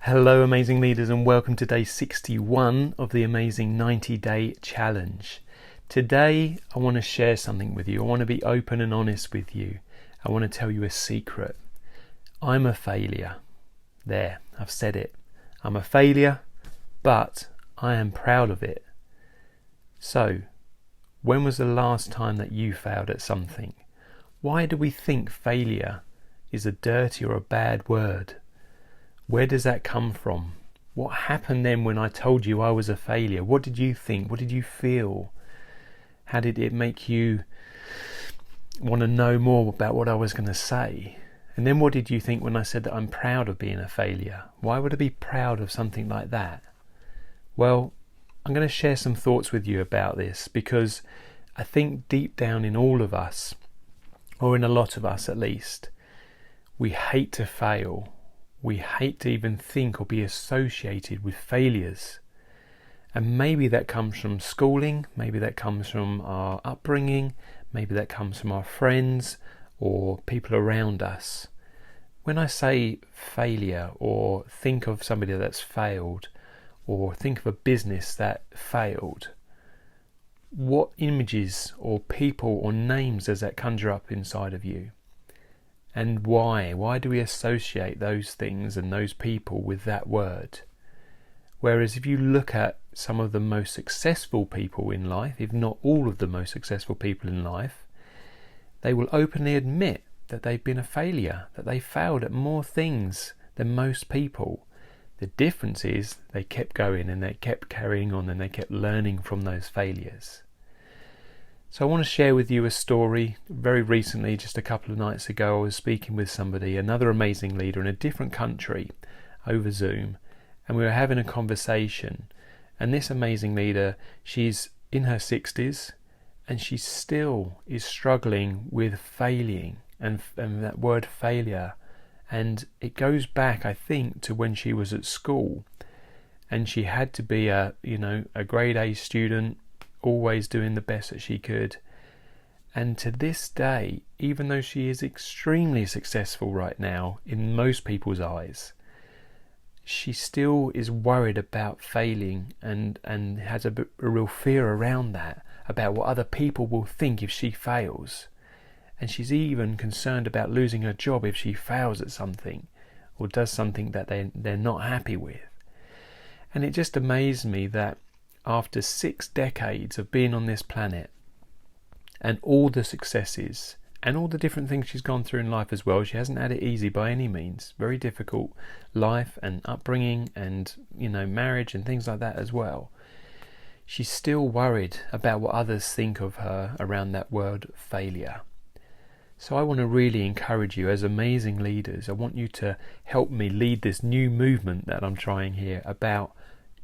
Hello amazing leaders, and welcome to day 61 of the amazing 90-day challenge. Today I want to share something with you. I want to be open and honest with you. I want to tell you a secret. I'm a failure. There, I've said it. I'm a failure, but I am proud of it. So, when was the last time that you failed at something? Why do we think failure is a dirty or a bad word? Where does that come from? What happened then when I told you I was a failure? What did you think? What did you feel? How did it make you want to know more about what I was going to say? And then what did you think when I said that I'm proud of being a failure? Why would I be proud of something like that? Well, I'm going to share some thoughts with you about this because I think deep down in all of us, or in a lot of us at least, we hate to fail. We hate to even think or be associated with failures. And maybe that comes from schooling, maybe that comes from our upbringing, maybe that comes from our friends or people around us. When I say failure, or think of somebody that's failed, or think of a business that failed, what images or people or names does that conjure up inside of you? And why? Why do we associate those things and those people with that word? Whereas if you look at some of the most successful people in life, if not all of the most successful people in life, they will openly admit that they've been a failure, that they failed at more things than most people. The difference is they kept going and they kept carrying on and they kept learning from those failures. So I want to share with you a story. Very recently, just a couple of nights ago, I was speaking with somebody, another amazing leader in a different country, over Zoom, and we were having a conversation. And this amazing leader, she's in her 60s, and she still is struggling with failing, and that word failure. And it goes back, I think, to when she was at school, and she had to be a grade A student, always doing the best that she could. And to this day, even though she is extremely successful right now in most people's eyes, she still is worried about failing and has a real fear around that, about what other people will think if she fails. And she's even concerned about losing her job if she fails at something or does something that they're not happy with. And it just amazed me that after 6 decades of being on this planet and all the successes and all the different things she's gone through in life as well, she hasn't had it easy by any means. Very difficult life and upbringing and marriage and things like that as well. She's still worried about what others think of her around that word failure. So I want to really encourage you as amazing leaders. I want you to help me lead this new movement that I'm trying here about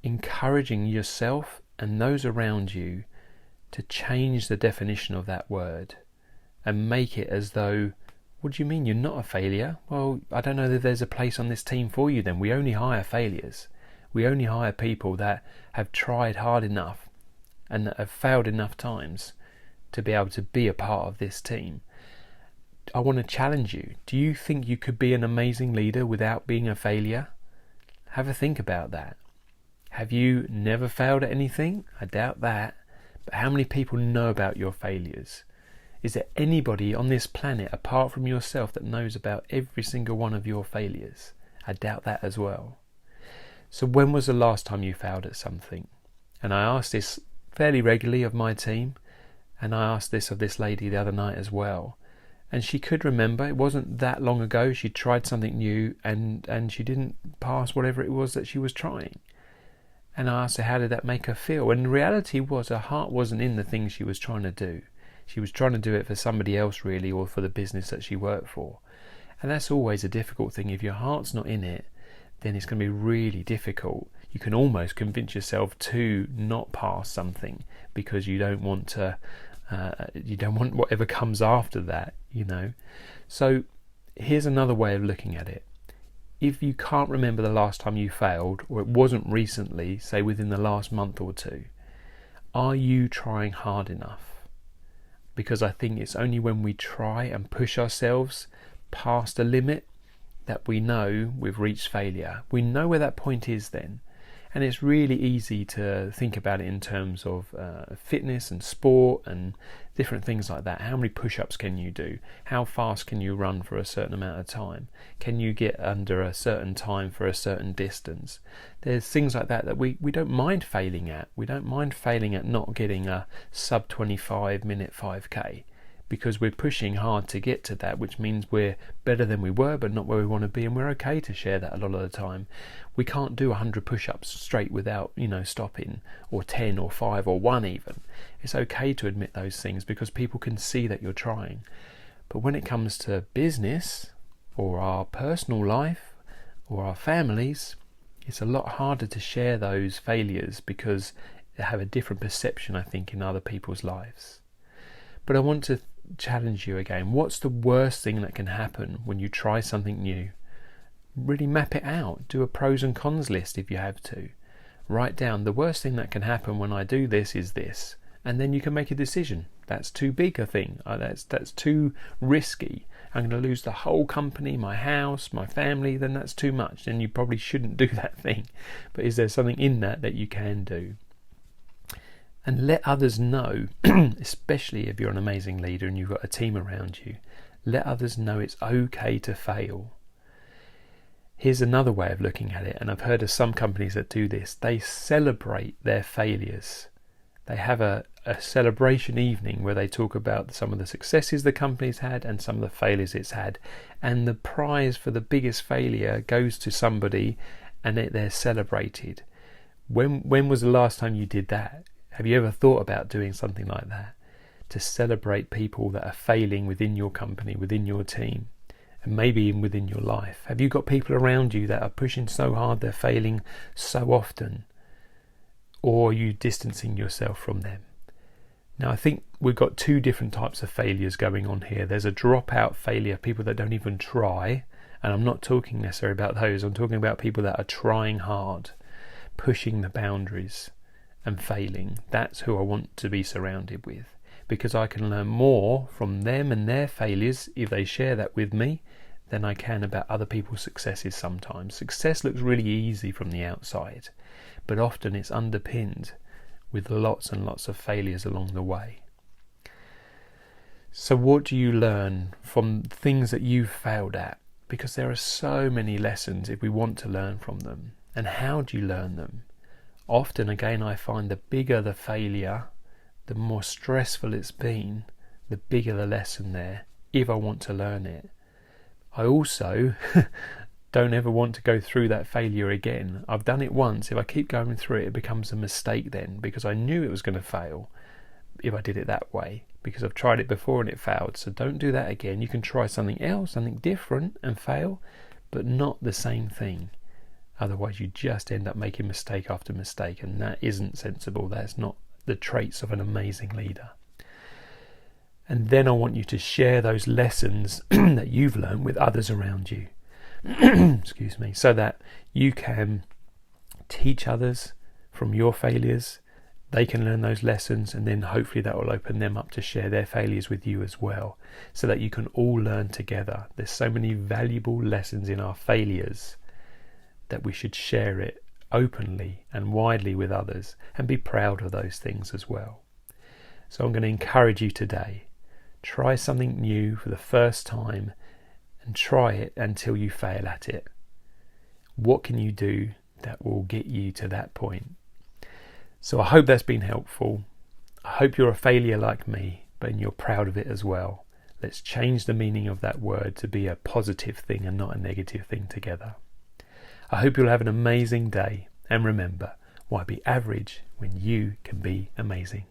encouraging yourself and those around you to change the definition of that word and make it as though, what do you mean you're not a failure? Well, I don't know that there's a place on this team for you then. We only hire failures. We only hire people that have tried hard enough and that have failed enough times to be able to be a part of this team. I want to challenge you. Do you think you could be an amazing leader without being a failure? Have a think about that. Have you never failed at anything? I doubt that. But how many people know about your failures? Is there anybody on this planet apart from yourself that knows about every single one of your failures? I doubt that as well. So when was the last time you failed at something? And I ask this fairly regularly of my team, and I asked this of this lady the other night as well. And she could remember, it wasn't that long ago, she tried something new and she didn't pass whatever it was that she was trying. And I asked her, how did that make her feel? And the reality was her heart wasn't in the things she was trying to do. She was trying to do it for somebody else really, or for the business that she worked for. And that's always a difficult thing. If your heart's not in it, then it's going to be really difficult. You can almost convince yourself to not pass something because you don't want to, you don't want whatever comes after that, So here's another way of looking at it. If you can't remember the last time you failed, or it wasn't recently, say within the last month or two, are you trying hard enough? Because I think it's only when we try and push ourselves past a limit that we know we've reached failure, we know where that point is then. And it's really easy to think about it in terms of fitness and sport and different things like that. How many push-ups can you do? How fast can you run for a certain amount of time? Can you get under a certain time for a certain distance? There's things like that we don't mind failing at. We don't mind failing at not getting a sub 25 minute 5k. Because we're pushing hard to get to that, which means we're better than we were, but not where we want to be, and we're okay to share that a lot of the time. We can't do 100 push-ups straight without, stopping, or 10 or 5 or 1 even. It's okay to admit those things because people can see that you're trying. But when it comes to business, or our personal life, or our families, it's a lot harder to share those failures because they have a different perception, I think, in other people's lives. But I want to challenge you again. What's the worst thing that can happen when you try something new? Really map it out. Do a pros and cons list if you have to. Write down the worst thing that can happen when I do this is this. And then you can make a decision. That's too big a thing. That's too risky. I'm going to lose the whole company, my house, my family. Then that's too much. Then you probably shouldn't do that thing. But is there something in that you can do? And let others know, especially if you're an amazing leader and you've got a team around you, let others know it's okay to fail. Here's another way of looking at it, and I've heard of some companies that do this. They celebrate their failures. They have a celebration evening where they talk about some of the successes the company's had and some of the failures it's had. And the prize for the biggest failure goes to somebody and they're celebrated. When was the last time you did that? Have you ever thought about doing something like that? To celebrate people that are failing within your company, within your team, and maybe even within your life. Have you got people around you that are pushing so hard they're failing so often? Or are you distancing yourself from them? Now I think we've got two different types of failures going on here. There's a dropout failure, people that don't even try, and I'm not talking necessarily about those. I'm talking about people that are trying hard, pushing the boundaries and failing. That's who I want to be surrounded with, because I can learn more from them and their failures if they share that with me than I can about other people's successes sometimes. Success looks really easy from the outside, but often it's underpinned with lots and lots of failures along the way. So what do you learn from things that you've failed at? Because there are so many lessons if we want to learn from them. And how do you learn them? Often, again, I find the bigger the failure, the more stressful it's been, the bigger the lesson there, if I want to learn it. I also don't ever want to go through that failure again. I've done it once. If I keep going through it, it becomes a mistake then, because I knew it was going to fail if I did it that way, because I've tried it before and it failed. So don't do that again. You can try something else, something different, and fail, but not the same thing. Otherwise you just end up making mistake after mistake, and that isn't sensible. That's not the traits of an amazing leader. And then I want you to share those lessons that you've learned with others around you. Excuse me, so that you can teach others from your failures. They can learn those lessons, and then hopefully that will open them up to share their failures with you as well, so that you can all learn together. There's so many valuable lessons in our failures that we should share it openly and widely with others and be proud of those things as well. So I'm going to encourage you today, try something new for the first time and try it until you fail at it. What can you do that will get you to that point? So I hope that's been helpful. I hope you're a failure like me, but you're proud of it as well. Let's change the meaning of that word to be a positive thing and not a negative thing together. I hope you'll have an amazing day, and remember, why be average when you can be amazing?